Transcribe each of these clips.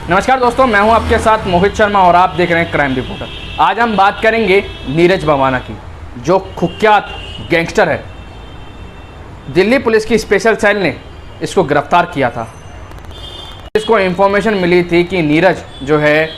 नमस्कार दोस्तों, मैं हूं आपके साथ मोहित शर्मा और आप देख रहे हैं क्राइम रिपोर्टर। आज हम बात करेंगे नीरज बवाना की, जो कुख्यात गैंगस्टर है। दिल्ली पुलिस की स्पेशल सेल ने इसको गिरफ्तार किया था। इसको इन्फॉर्मेशन मिली थी कि नीरज जो है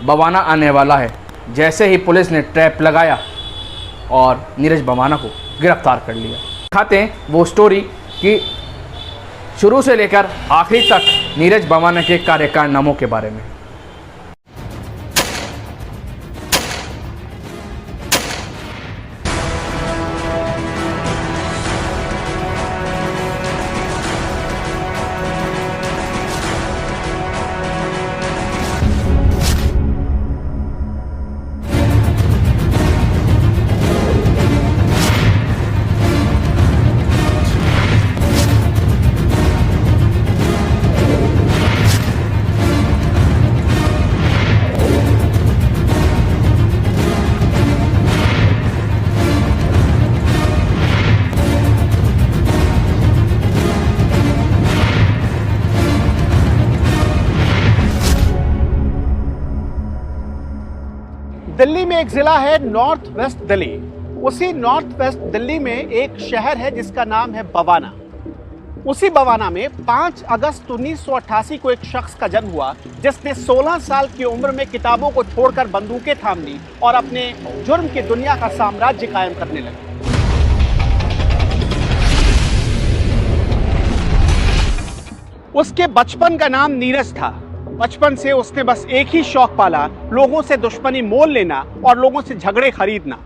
बवाना आने वाला है। जैसे ही पुलिस ने ट्रैप लगाया और नीरज बवाना को गिरफ्तार कर लिया। दिखाते हैं वो स्टोरी कि शुरू से लेकर आखिरी तक नीरज बवाना के कार्यकारनामों के बारे में। दिल्ली में एक जिला है नॉर्थ वेस्ट दिल्ली। उसी नॉर्थ वेस्ट दिल्ली में एक शहर है जिसका नाम है बवाना। उसी बवाना में 5 अगस्त 1988 को एक शख्स का जन्म हुआ जिसने 16 साल की उम्र में किताबों को छोड़कर बंदूकें थाम ली और अपने जुर्म की दुनिया का साम्राज्य कायम करने लगे। उसके बचपन का नाम नीरज था। बचपन से उसने बस एक ही शौक पाला, लोगों से दुश्मनी मोल लेना और लोगों से झगड़े खरीदना।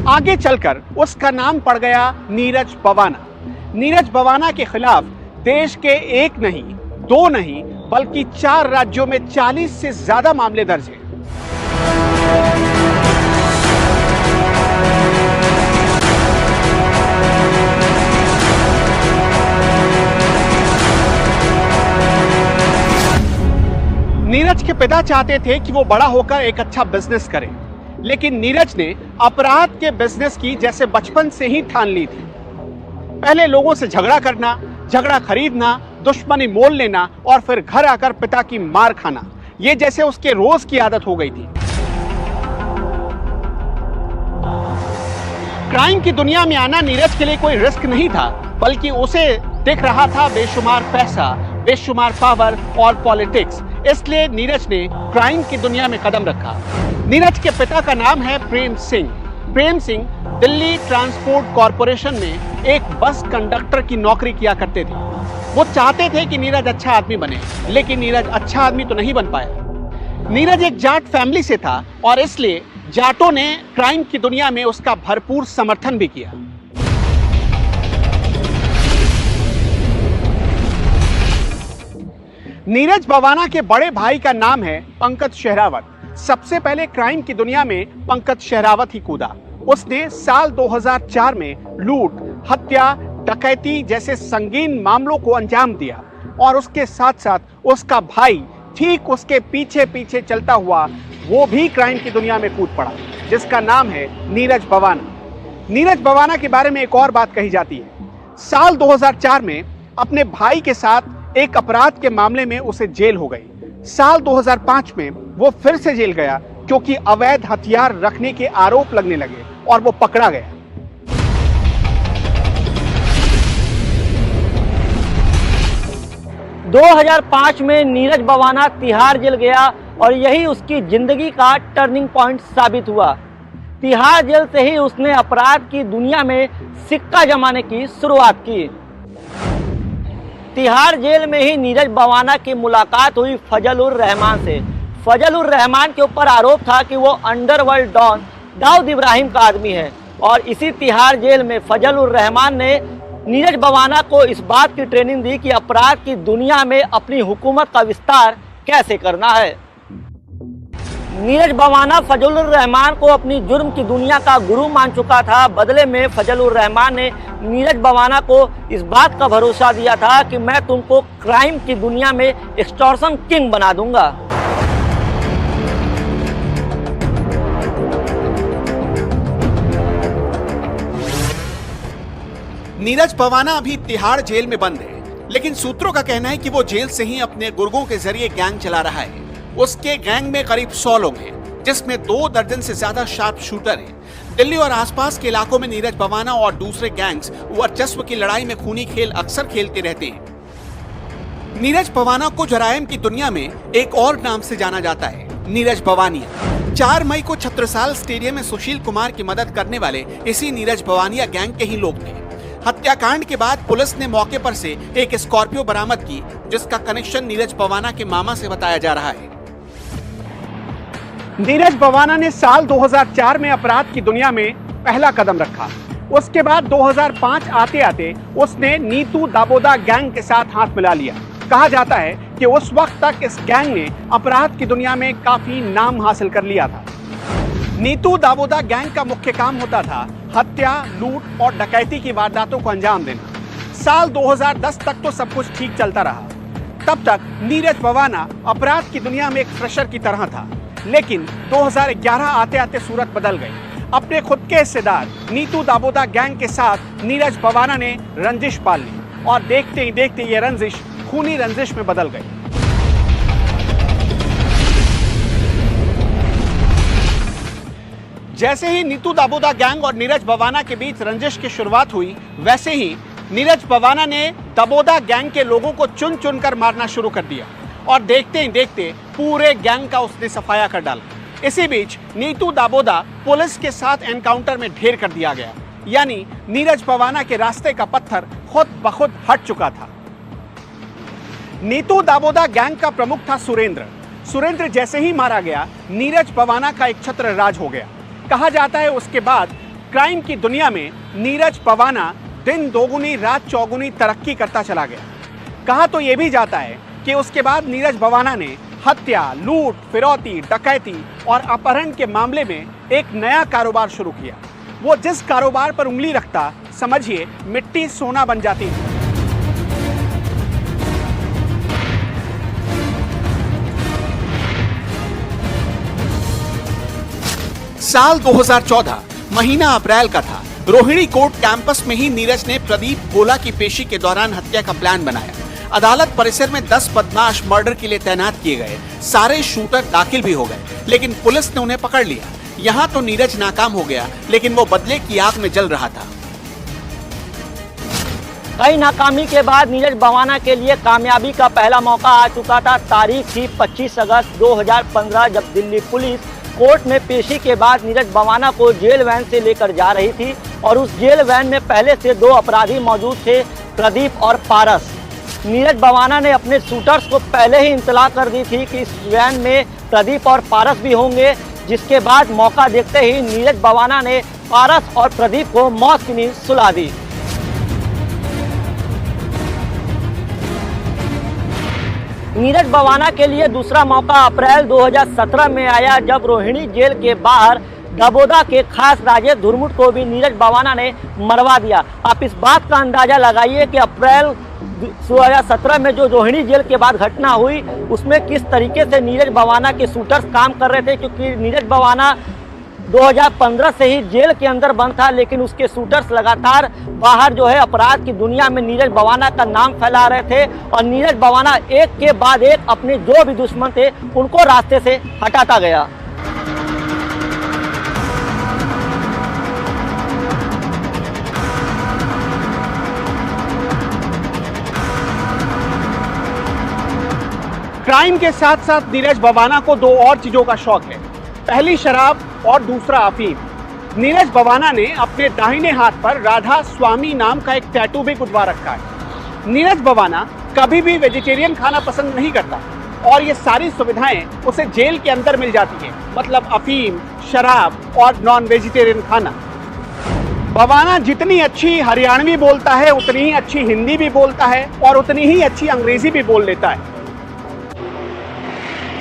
आगे चलकर उसका नाम पड़ गया नीरज बवाना। नीरज बवाना के खिलाफ देश के एक नहीं, 2 नहीं, बल्कि 4 राज्यों में 40 से ज्यादा मामले दर्ज हैं। नीरज के पिता चाहते थे कि वो बड़ा होकर एक अच्छा बिजनेस करे, लेकिन नीरज ने अपराध के बिजनेस की जैसे बचपन से ही ठान ली थी। पहले लोगों से झगड़ा करना, झगड़ा खरीदना, दुश्मनी मोल लेना और फिर घर आकर पिता की मार खाना, ये जैसे उसके रोज की आदत हो गई थी। क्राइम की दुनिया में आना नीरज के लिए कोई रिस्क नहीं था, बल्कि उसे दिख रहा था बेशुमार पैसा, बेशुमार पावर और पॉलिटिक्स। इसलिए नीरज ने क्राइम की दुनिया में कदम रखा। नीरज के पिता का नाम है प्रेम सिंह। प्रेम सिंह दिल्ली ट्रांसपोर्ट कॉरपोरेशन में एक बस कंडक्टर की नौकरी किया करते थे। वो चाहते थे कि नीरज अच्छा आदमी बने, लेकिन नीरज अच्छा आदमी तो नहीं बन पाया। नीरज एक जाट फैमिली से था और इसलिए जाटों ने क्राइम की दुनिया में उसका भरपूर समर्थन भी किया। नीरज बवाना के बड़े भाई का नाम है पंकज शहरावत। सबसे पहले क्राइम की दुनिया में पंकज शहरावत ही कूदा। उसने साल 2004 में लूट, हत्या, डकैती जैसे संगीन मामलों को अंजाम दिया और उसके साथ साथ उसका भाई ठीक उसके पीछे पीछे चलता हुआ वो भी क्राइम की दुनिया में कूद पड़ा, जिसका नाम है नीरज बवाना। नीरज बवाना के बारे में एक और बात कही जाती है। साल 2004 में अपने भाई के साथ एक अपराध के मामले में उसे जेल हो गई। साल 2005 में वो फिर से जेल गया क्योंकि अवैध हथियार रखने के आरोप लगने लगे और वो पकड़ा गया। – 2005 में नीरज बवाना तिहाड़ जेल गया और यही उसकी जिंदगी का टर्निंग पॉइंट साबित हुआ। तिहाड़ जेल से ही उसने अपराध की दुनिया में सिक्का जमाने की शुरुआत की। तिहाड़ जेल में ही नीरज बवाना की मुलाकात हुई फजल उर रहमान से। फजल उर रहमान के ऊपर आरोप था कि वो अंडरवर्ल्ड डॉन दाऊद इब्राहिम का आदमी है और इसी तिहाड़ जेल में फजल उर रहमान ने नीरज बवाना को इस बात की ट्रेनिंग दी कि अपराध की दुनिया में अपनी हुकूमत का विस्तार कैसे करना है। नीरज बवाना फजल उर रहमान को अपनी जुर्म की दुनिया का गुरु मान चुका था। बदले में फजल उर रहमान ने नीरज बवाना को इस बात का भरोसा दिया था कि मैं तुमको क्राइम की दुनिया में एक्सटॉर्शन किंग बना दूंगा। नीरज बवाना अभी तिहाड़ जेल में बंद है। लेकिन सूत्रों का कहना है कि वो जेल से ही अपने गुर्गों के जरिए गैंग चला रहा है। उसके गैंग में करीब 100 लोग हैं, जिसमें 2 दर्जन से ज्यादा शार्प शूटर हैं। दिल्ली और आसपास के इलाकों में नीरज भवाना और दूसरे गैंग्स वर्चस्व की लड़ाई में खूनी खेल अक्सर खेलते रहते हैं। नीरज भवाना को जराइम की दुनिया में एक और नाम से जाना जाता है, नीरज भवानिया। 4 मई को छत्रसाल स्टेडियम में सुशील कुमार की मदद करने वाले इसी नीरज भवानिया गैंग के ही लोग थे। हत्याकांड के बाद पुलिस ने मौके पर से एक स्कॉर्पियो बरामद की, जिसका कनेक्शन नीरज भवाना के मामा से बताया जा रहा है। नीरज भवाना ने साल 2004 में अपराध की दुनिया में पहला कदम रखा। उसके बाद 2005 आते आते उसने नीतू दाबोदा गैंग के साथ हाथ मिला लिया। कहा जाता है कि उस वक्त तक इस गैंग ने अपराध की दुनिया में काफी नाम हासिल कर लिया था। नीतू दाबोदा गैंग का मुख्य काम होता था हत्या, लूट और डकैती की वारदातों को अंजाम देना। साल 2010 तक तो सब कुछ ठीक चलता रहा। तब तक नीरज भवाना अपराध की दुनिया में एक फ्रेशर की तरह था, लेकिन 2011 आते आते सूरत बदल गई। अपने खुद के हिस्सेदार नीतू दाबोदा गैंग के साथ नीरज भवाना ने रंजिश पाल ली और देखते ही देखते ये रंजिश खूनी रंजिश में बदल गई। जैसे ही नीतू दाबोदा गैंग और नीरज भवाना के बीच रंजिश की शुरुआत हुई, वैसे ही नीरज भवाना ने दाबोदा गैंग के लोगों को चुन चुन कर मारना शुरू कर दिया और देखते ही देखते पूरे गैंग का उसने सफाया कर डाला। इसी बीच नीतू दाबोदा पुलिस के साथ एनकाउंटर में ढेर कर दिया गया, यानी नीरज भवाना के रास्ते का पत्थर खुद ब खुद हट चुका था। नीतू दाबोदा गैंग का प्रमुख था सुरेंद्र। सुरेंद्र जैसे ही मारा गया, नीरज भवाना का एक छत्र राज हो गया। कहा जाता है उसके बाद क्राइम की दुनिया में नीरज भवाना दिन दोगुनी रात चौगुनी तरक्की करता चला गया। कहा तो यह भी जाता है कि उसके बाद नीरज भवाना ने हत्या, लूट, फिरौती, डकैती और अपहरण के मामले में एक नया कारोबार शुरू किया। वो जिस कारोबार पर उंगली रखता, समझिए मिट्टी सोना बन जाती थी। साल 2014 महीना अप्रैल का था। रोहिणी कोर्ट कैंपस में ही नीरज ने प्रदीप गोला की पेशी के दौरान हत्या का प्लान बनाया। अदालत परिसर में 10 बदमाश मर्डर के लिए तैनात किए गए। सारे शूटर दाखिल भी हो गए, लेकिन पुलिस ने उन्हें पकड़ लिया। यहाँ तो नीरज नाकाम हो गया, लेकिन वो बदले की आग में जल रहा था। कई नाकामी के बाद नीरज भवाना के लिए कामयाबी का पहला मौका आ चुका था। तारीख थी 25 अगस्त 2015, जब दिल्ली पुलिस कोर्ट में पेशी के बाद नीरज भवाना को जेल वैन से लेकर जा रही थी और उस जेल वैन में पहले से 2 अपराधी मौजूद थे, प्रदीप और पारस। नीरज भवाना ने अपने शूटर्स को पहले ही इत्तला कर दी थी कि इस वैन में प्रदीप और पारस भी होंगे, जिसके बाद मौका देखते ही नीरज भवाना ने पारस और प्रदीप को मौत की नींद सुला दी। नीरज भवाना के लिए दूसरा मौका अप्रैल 2017 में आया, जब रोहिणी जेल के बाहर दाबोदा के खास राजेश धुरमुट को भी नीरज भवाना ने मरवा दिया। आप इस बात का अंदाजा लगाइए कि अप्रैल 2017 में जो रोहिणी जेल के बाद घटना हुई, उसमें किस तरीके से नीरज भवाना के शूटर्स काम कर रहे थे, क्योंकि नीरज भवाना 2015 से ही जेल के अंदर बंद था, लेकिन उसके शूटर्स लगातार बाहर जो है अपराध की दुनिया में नीरज भवाना का नाम फैला रहे थे और नीरज भवाना एक के बाद एक अपने जो भी दुश्मन थे उनको रास्ते से हटाता गया। क्राइम के साथ साथ नीरज भवाना को 2 और चीजों का शौक है। पहली शराब और दूसरा अफीम। नीरज भवाना ने अपने दाहिने हाथ पर राधा स्वामी नाम का एक टैटू भी गुदवा रखा है। नीरज भवाना कभी भी वेजिटेरियन खाना पसंद नहीं करता और ये सारी सुविधाएं उसे जेल के अंदर मिल जाती हैं, मतलब अफीम, शराब और नॉन वेजिटेरियन खाना। भवाना जितनी अच्छी हरियाणवी बोलता है, उतनी ही अच्छी हिंदी भी बोलता है और उतनी ही अच्छी अंग्रेजी भी बोल लेता है।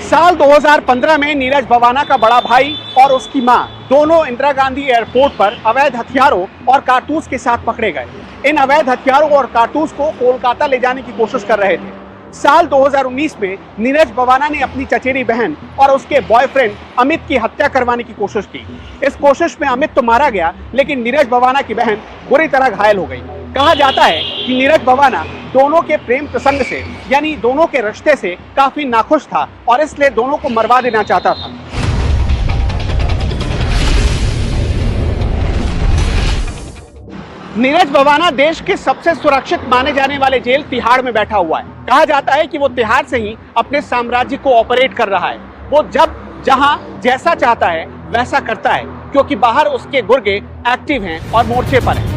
साल 2015 में नीरज भवाना का बड़ा भाई और उसकी मां दोनों इंदिरा गांधी एयरपोर्ट पर अवैध हथियारों और कारतूस के साथ पकड़े गए। इन अवैध हथियारों और कारतूस को कोलकाता ले जाने की कोशिश कर रहे थे। साल 2019 में नीरज भवाना ने अपनी चचेरी बहन और उसके बॉयफ्रेंड अमित की हत्या करवाने की कोशिश की। इस कोशिश में अमित तो मारा गया, लेकिन नीरज भवाना की बहन बुरी तरह घायल हो गई। कहा जाता है कि नीरज भवाना दोनों के प्रेम प्रसंग से यानी दोनों के रिश्ते से काफी नाखुश था और इसलिए दोनों को मरवा देना चाहता था। नीरज भवाना देश के सबसे सुरक्षित माने जाने वाले जेल तिहाड़ में बैठा हुआ है। कहा जाता है कि वो तिहाड़ से ही अपने साम्राज्य को ऑपरेट कर रहा है। वो जब जहां जैसा चाहता है वैसा करता है, क्योंकि बाहर उसके गुर्गे एक्टिव हैं और मोर्चे पर हैं।